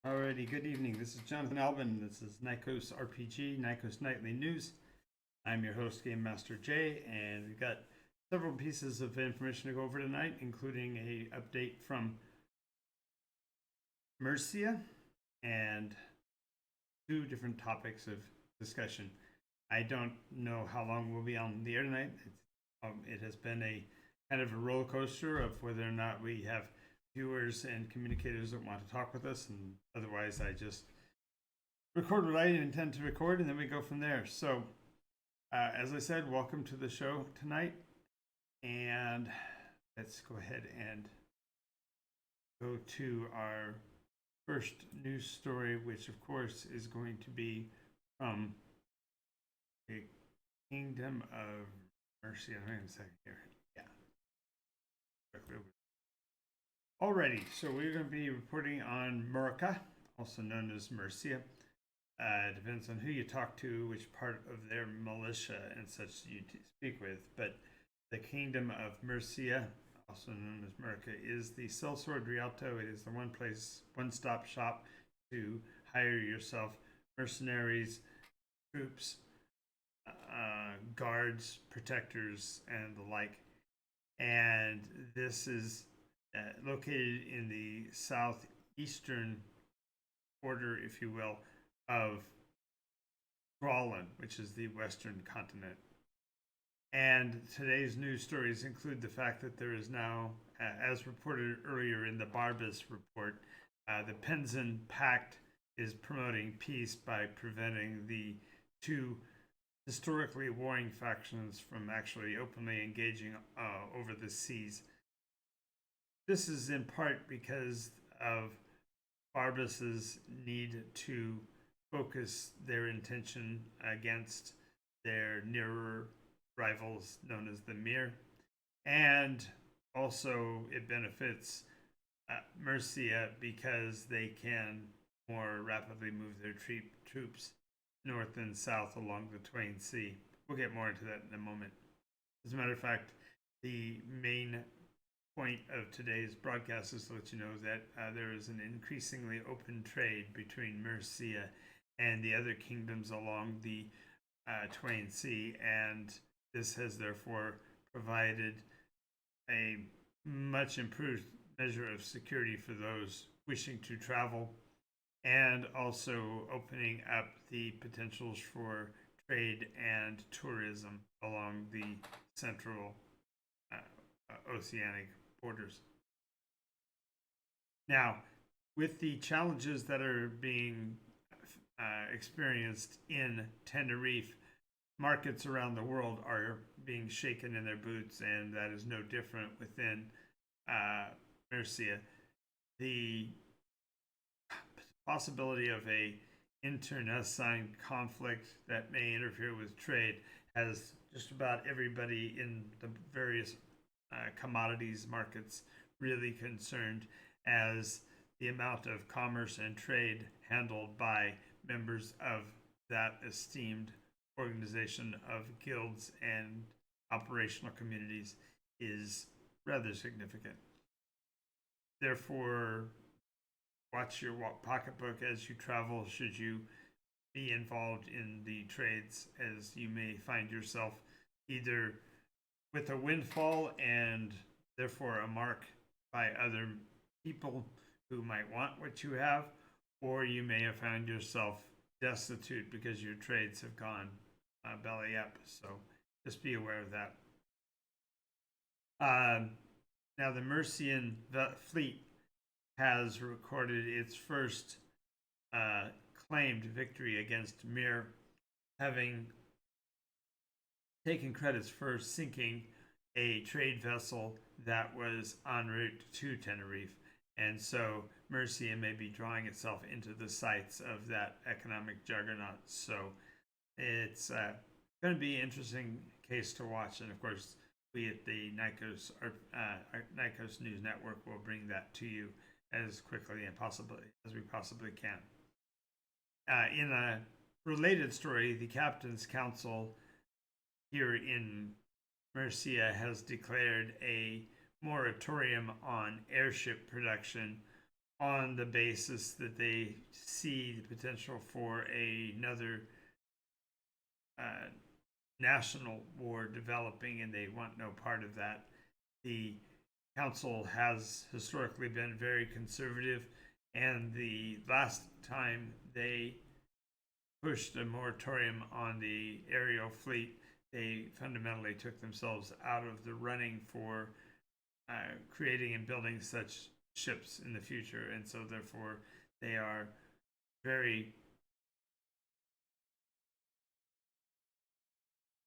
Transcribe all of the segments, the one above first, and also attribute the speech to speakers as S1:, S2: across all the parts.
S1: Alrighty, good evening. This is Jonathan Albin. This is NycosRPG, Nycos Nightly News. I'm your host, Game Master Jay, and we've got several pieces of information to go over tonight, including a update from Mercia and two different topics of discussion. I don't know how long we'll be on the air tonight. It has been a kind of a roller coaster of whether or not we have viewers and communicators that want to talk with us, and otherwise I just record what I intend to record and then we go from there. So as I said, welcome to the show tonight, and let's go ahead and go to our first news story, which of course is going to be from the Kingdom of Mercia. Hang on a second here. Yeah. Alrighty, so we're going to be reporting on Mercia, also known as Mercia. It depends on who you talk to, which part of their militia and such you speak with. But the Kingdom of Mercia, also known as Mercia, is the Sellsword Rialto. It is the one-stop shop to hire yourself mercenaries, troops, guards, protectors, and the like. And this is located in the southeastern border, if you will, of Groenland, which is the western continent. And today's news stories include the fact that there is now, as reported earlier in the Barbas report, the Penzan Pact is promoting peace by preventing the two historically warring factions from actually openly engaging over the seas. This is in part because of Barbas's need to focus their intention against their nearer rivals known as the Mir, and also it benefits Mercia because they can more rapidly move their troops north and south along the Twain Sea. We'll get more into that in a moment. As a matter of fact, the main point of today's broadcast is to let you know that there is an increasingly open trade between Mercia and the other kingdoms along the Twain Sea, and this has therefore provided a much improved measure of security for those wishing to travel, and also opening up the potentials for trade and tourism along the central oceanic borders. Now, with the challenges that are being experienced in Tenerife, markets around the world are being shaken in their boots, and that is no different within Mercia. The possibility of a internecine conflict that may interfere with trade has just about everybody in the various commodities markets really concerned, as the amount of commerce and trade handled by members of that esteemed organization of guilds and operational communities is rather significant. Therefore, watch your pocketbook as you travel, should you be involved in the trades, as you may find yourself either with a windfall and therefore a mark by other people who might want what you have, or you may have found yourself destitute because your trades have gone belly up. So just be aware of that. Now, the Mercian fleet has recorded its first claimed victory against Mir, having taken credits for sinking a trade vessel that was en route to Tenerife. And so Mercia may be drawing itself into the sights of that economic juggernaut. So it's going to be an interesting case to watch. And of course, we at the Nycos News Network will bring that to you as quickly and possibly as we possibly can. In a related story, the Captain's Council here in Mercia has declared a moratorium on airship production on the basis that they see the potential for another uh, national war developing, and they want no part of that. The council has historically been very conservative, and the last time they pushed a moratorium on the aerial fleet, they fundamentally took themselves out of the running for creating and building such ships in the future, and so therefore they are very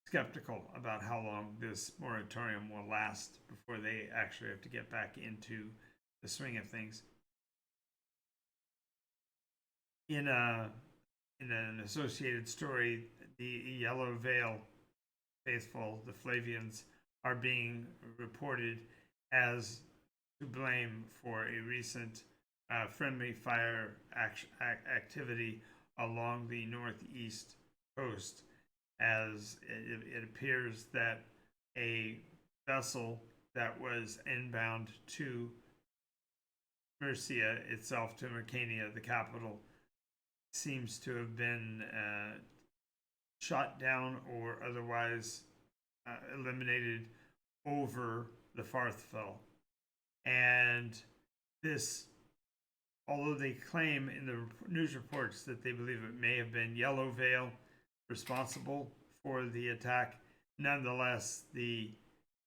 S1: skeptical about how long this moratorium will last before they actually have to get back into the swing of things. In an associated story, the Yellow Veil faithful, the Flavians, are being reported as to blame for a recent friendly fire activity along the northeast coast, as it appears that a vessel that was inbound to Mercia itself, to Mercania, the capital, seems to have been shot down or otherwise eliminated over the Farthfell. And this, although they claim in the news reports that they believe it may have been Yellow Veil responsible for the attack, nonetheless, the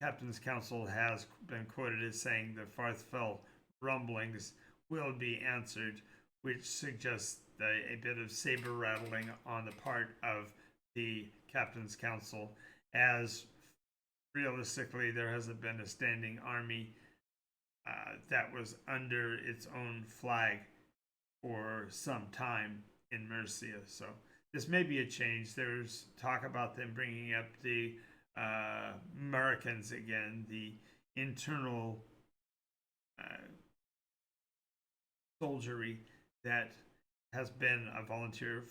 S1: Captain's Council has been quoted as saying the Farthfell rumblings will be answered, which suggests a bit of saber rattling on the part of the Captain's Council, as realistically there hasn't been a standing army that was under its own flag for some time in Mercia. So this may be a change. There's talk about them bringing up the Americans again, the internal soldiery that has been a volunteer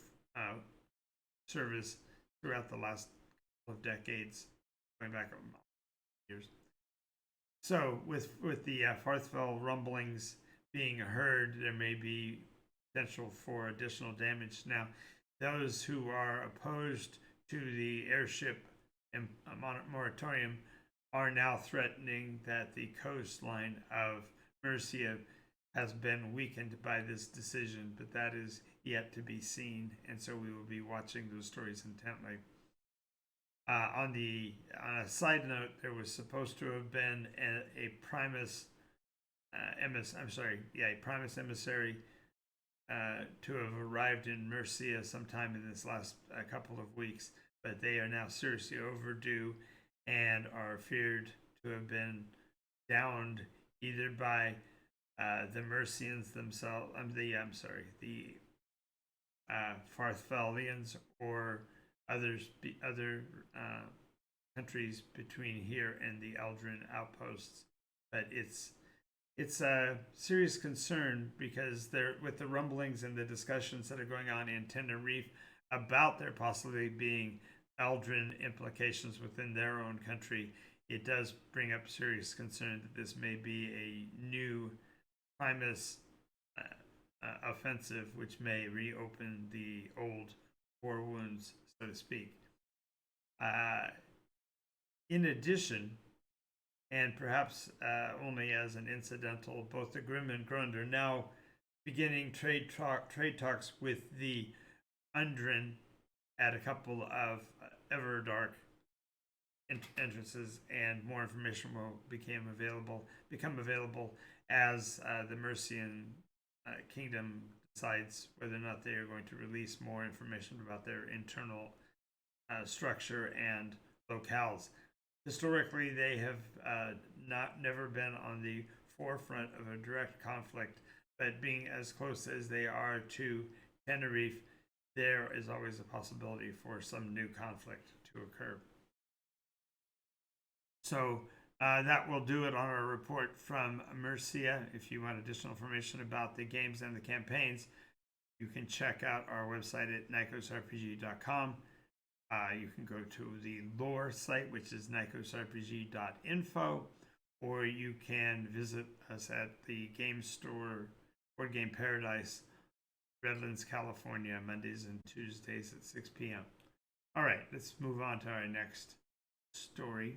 S1: service throughout the last couple of decades, going back years. So with the Farthfell rumblings being heard, there may be potential for additional damage. Now, those who are opposed to the airship and moratorium are now threatening that the coastline of Mercia has been weakened by this decision, but that is yet to be seen, and so we will be watching those stories intently. On a side note, there was supposed to have been a Primus Primus emissary to have arrived in Mercia sometime in this last couple of weeks, but they are now seriously overdue and are feared to have been downed either by the Mercians themselves, the Farthfellians, or other countries between here and the Eldrin outposts. But it's a serious concern because with the rumblings and the discussions that are going on in Tenerife about there possibly being Eldrin implications within their own country, it does bring up serious concern that this may be a new Primus offensive, which may reopen the old war wounds, so to speak. In addition, and perhaps only as an incidental, both the Grim and Grund are now beginning trade talks with the Undrin at a couple of Everdark entrances, and more information will become available as the Mercian kingdom decides whether or not they are going to release more information about their internal structure and locales. Historically, they have never been on the forefront of a direct conflict, but being as close as they are to Tenerife, there is always a possibility for some new conflict to occur. So that will do it on our report from Mercia. If you want additional information about the games and the campaigns, you can check out our website at NycosRPG.com. You can go to the lore site, which is NycosRPG.info, or you can visit us at the game store Board Game Paradise, Redlands, California, Mondays and Tuesdays at 6 p.m. All right, let's move on to our next story.